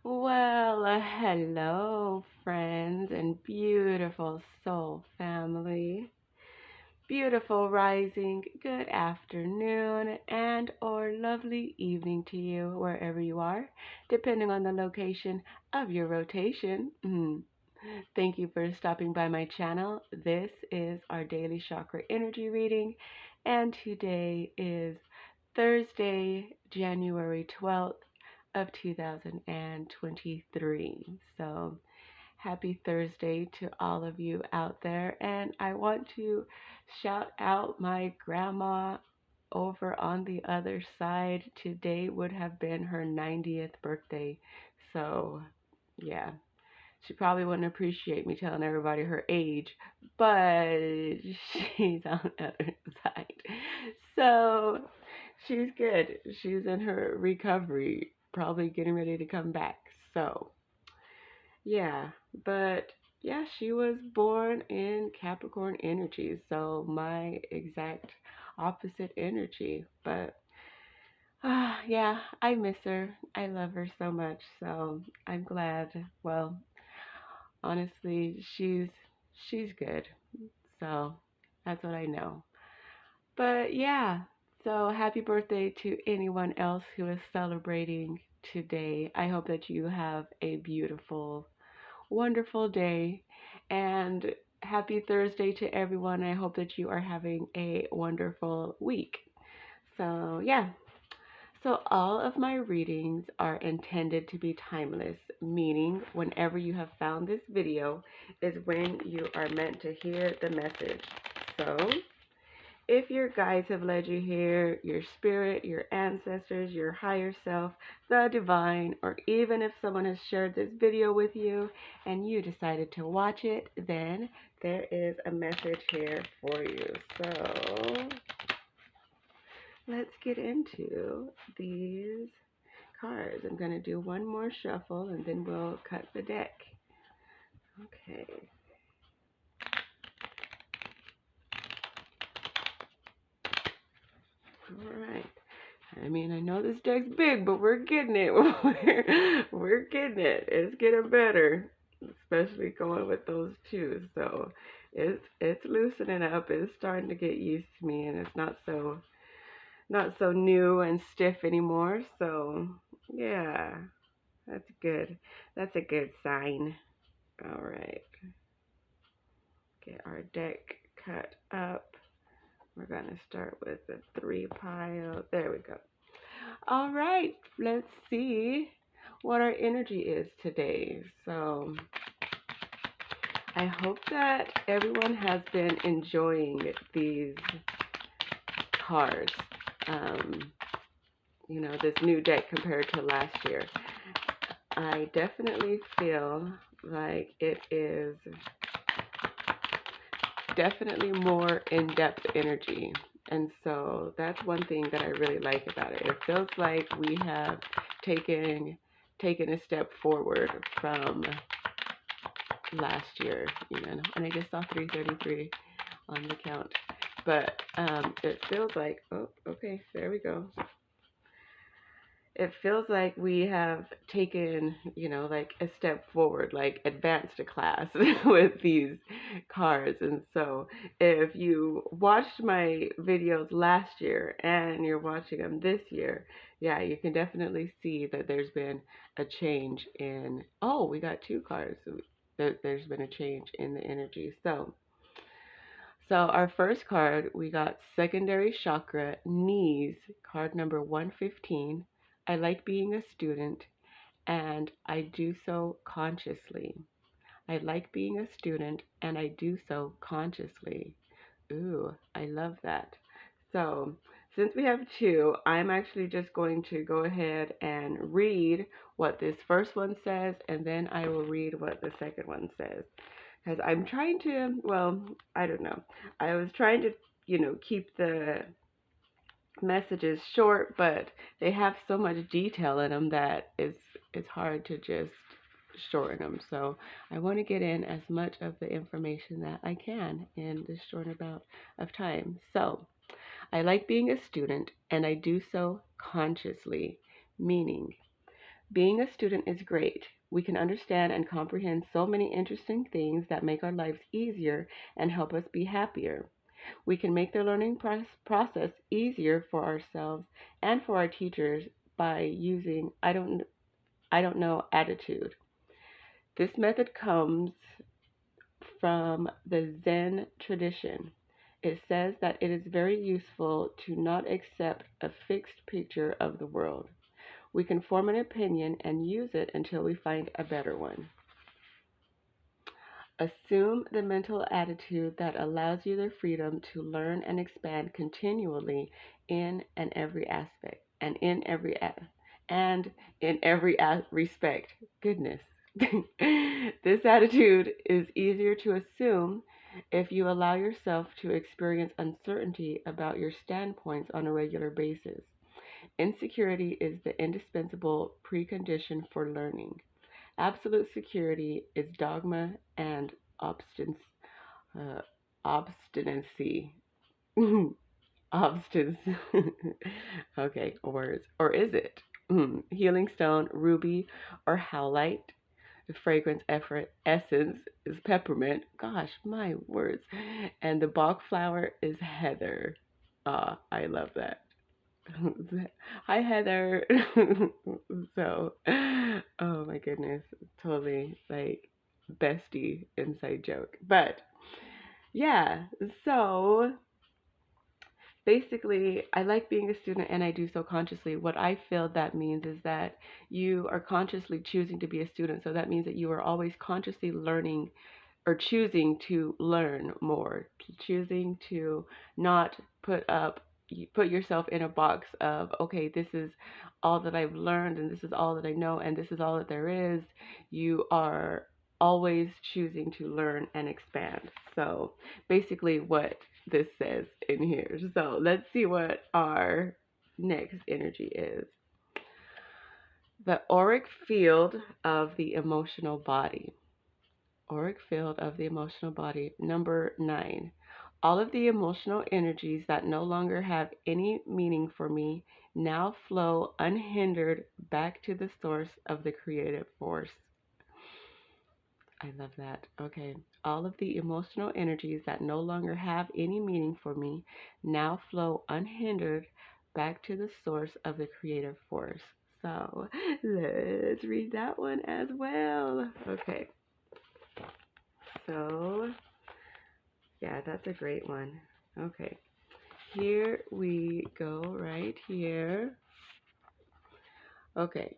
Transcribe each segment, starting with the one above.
Well, hello, friends and beautiful soul family. Beautiful rising, good afternoon, and or lovely evening to you wherever you are, depending on the location of your rotation. Thank you for stopping by my channel. This is our Daily Chakra Energy Reading, and today is Thursday, January 12th of 2023. So, happy Thursday to all of you out there. And I want to shout out my grandma over on the other side. Today would have been her 90th birthday. So, yeah, she probably wouldn't appreciate me telling everybody her age, but she's on the other side. So she's good. She's in her recovery, probably getting ready to come back. So, yeah, but yeah, she was born in Capricorn energy, so my exact opposite energy. But yeah, I miss her. I love her so much. So I'm glad. Well, honestly, she's good. So that's what I know. But yeah, so happy birthday to anyone else who is celebrating today. I hope that you have a beautiful, wonderful day, and happy Thursday to everyone. I hope that you are having a wonderful week. So, yeah, so all of my readings are intended to be timeless, meaning whenever you have found this video is when you are meant to hear the message. So if your guides have led you here, your spirit, your ancestors, your higher self, the divine, or even if someone has shared this video with you and you decided to watch it, then there is a message here for you. So let's get into these cards. I'm going to do one more shuffle and then we'll cut the deck. Okay. All right. I mean, I know this deck's big, but we're getting it. we're getting it. It's getting better, especially going with those two. So it's loosening up. It's starting to get used to me, and it's not so new and stiff anymore. So yeah, that's good. That's a good sign. All right. Get our deck cut up. We're going to start with the three pile. There we go. All right, let's see what our energy is today. So I hope that everyone has been enjoying these cards. This new deck compared to last year. I definitely feel like it is definitely more in-depth energy. And so that's one thing that I really like about it. It feels like we have taken a step forward from last year, even. And I just saw 333 on the count. But it feels like, oh, okay, there we go. It feels like we have taken, like a step forward, like advanced a class with these cards. And so if you watched my videos last year and you're watching them this year, yeah, you can definitely see that there's been a change in, oh, we got two cards. There's been a change in the energy. So our first card, we got Secondary Chakra, Knees, card number 115. I like being a student, and I do so consciously. I like being a student, and I do so consciously. Ooh, I love that. So, since we have two, I'm actually just going to go ahead and read what this first one says, and then I will read what the second one says. Because I'm trying to, well, I don't know. I was trying to, keep the messages short, but they have so much detail in them that it's hard to just shorten them. So I want to get in as much of the information that I can in this short amount of time. So I like being a student, and I do so consciously, meaning Being a student is great. We can understand and comprehend so many interesting things that make our lives easier and help us be happier. We can make the learning process easier for ourselves and for our teachers by using I don't know attitude. This method comes from the Zen tradition. It says that it is very useful to not accept a fixed picture of the world. We can form an opinion and use it until we find a better one. Assume the mental attitude that allows you the freedom to learn and expand continually in and every aspect and in every respect. Goodness. This attitude is easier to assume if you allow yourself to experience uncertainty about your standpoints on a regular basis. Insecurity is the indispensable precondition for learning. Absolute security is dogma and uh, obstinacy. Obstinacy. Okay, words. Or is it? Healing stone, ruby, or howlite. The fragrance essence is peppermint. Gosh, my words. And the Bach flower is heather. Ah, I love that. Hi, Heather. So, oh my goodness, totally like bestie inside joke. But yeah, so basically, I like being a student and I do so consciously. What I feel that means is that you are consciously choosing to be a student. So that means that you are always consciously learning or choosing to learn more, choosing to not put yourself in a box of, okay, this is all that I've learned and this is all that I know and this is all that there is. You are always choosing to learn and expand. So basically what this says in here. So let's see what our next energy is. The auric field of the emotional body. Auric field of the emotional body. Number 9. All of the emotional energies that no longer have any meaning for me now flow unhindered back to the source of the creative force. I love that. Okay. All of the emotional energies that no longer have any meaning for me now flow unhindered back to the source of the creative force. So let's read that one as well. Okay. So, yeah, that's a great one. Okay. Here we go, right here. Okay.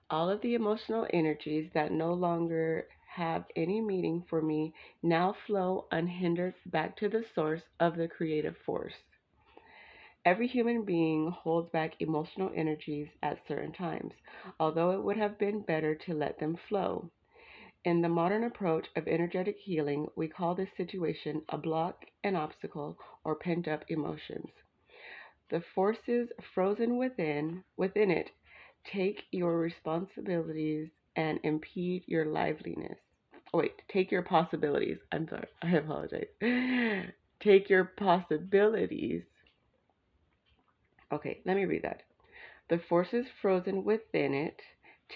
All of the emotional energies that no longer have any meaning for me now flow unhindered back to the source of the creative force. Every human being holds back emotional energies at certain times, although it would have been better to let them flow. In the modern approach of energetic healing, we call this situation a block, an obstacle, or pent up emotions. The forces frozen within it take your responsibilities and impede your liveliness. Oh, wait, take your possibilities. I'm sorry, I apologize. Take your possibilities. Okay, let me read that. The forces frozen within it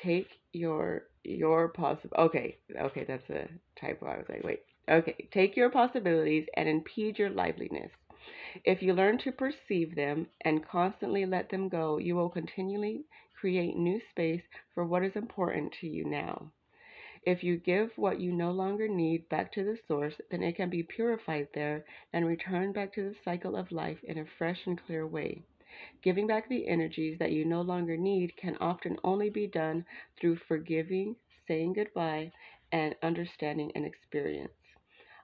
take your possible. Okay, that's a typo. I was like, wait. Okay, take your possibilities and impede your liveliness. If you learn to perceive them and constantly let them go, you will continually create new space for what is important to you now. If you give what you no longer need back to the source, then it can be purified there and returned back to the cycle of life in a fresh and clear way. Giving back the energies that you no longer need can often only be done through forgiving, saying goodbye, and understanding an experience.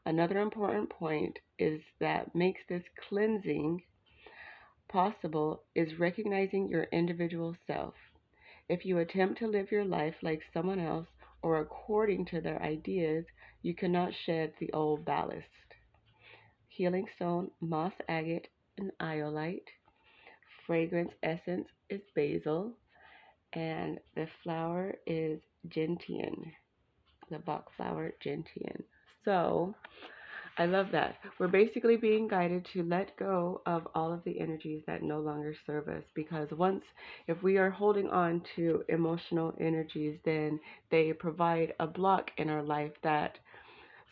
Another important point is that makes this cleansing possible is recognizing your individual self. If you attempt to live your life like someone else or according to their ideas, you cannot shed the old ballast. Healing stone, moss agate, and iolite. Fragrance essence is basil, and the flower is gentian, the Bach flower gentian. So, I love that. We're basically being guided to let go of all of the energies that no longer serve us, because if we are holding on to emotional energies, then they provide a block in our life that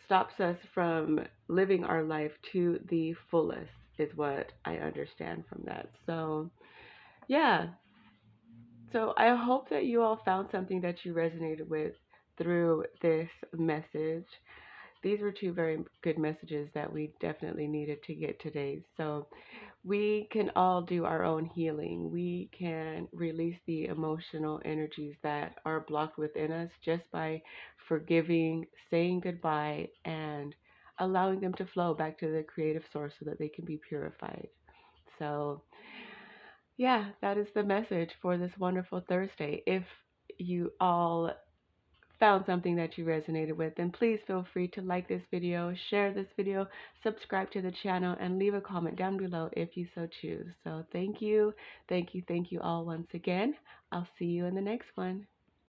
stops us from living our life to the fullest, is what I understand from that. So, yeah. So, I hope that you all found something that you resonated with through this message. These were two very good messages that we definitely needed to get today. So, we can all do our own healing. We can release the emotional energies that are blocked within us just by forgiving, saying goodbye, and allowing them to flow back to the creative source so that they can be purified. So, yeah, that is the message for this wonderful Thursday. If you all found something that you resonated with, then please feel free to like this video, share this video, subscribe to the channel, and leave a comment down below if you so choose. So thank you all once again. I'll see you in the next one.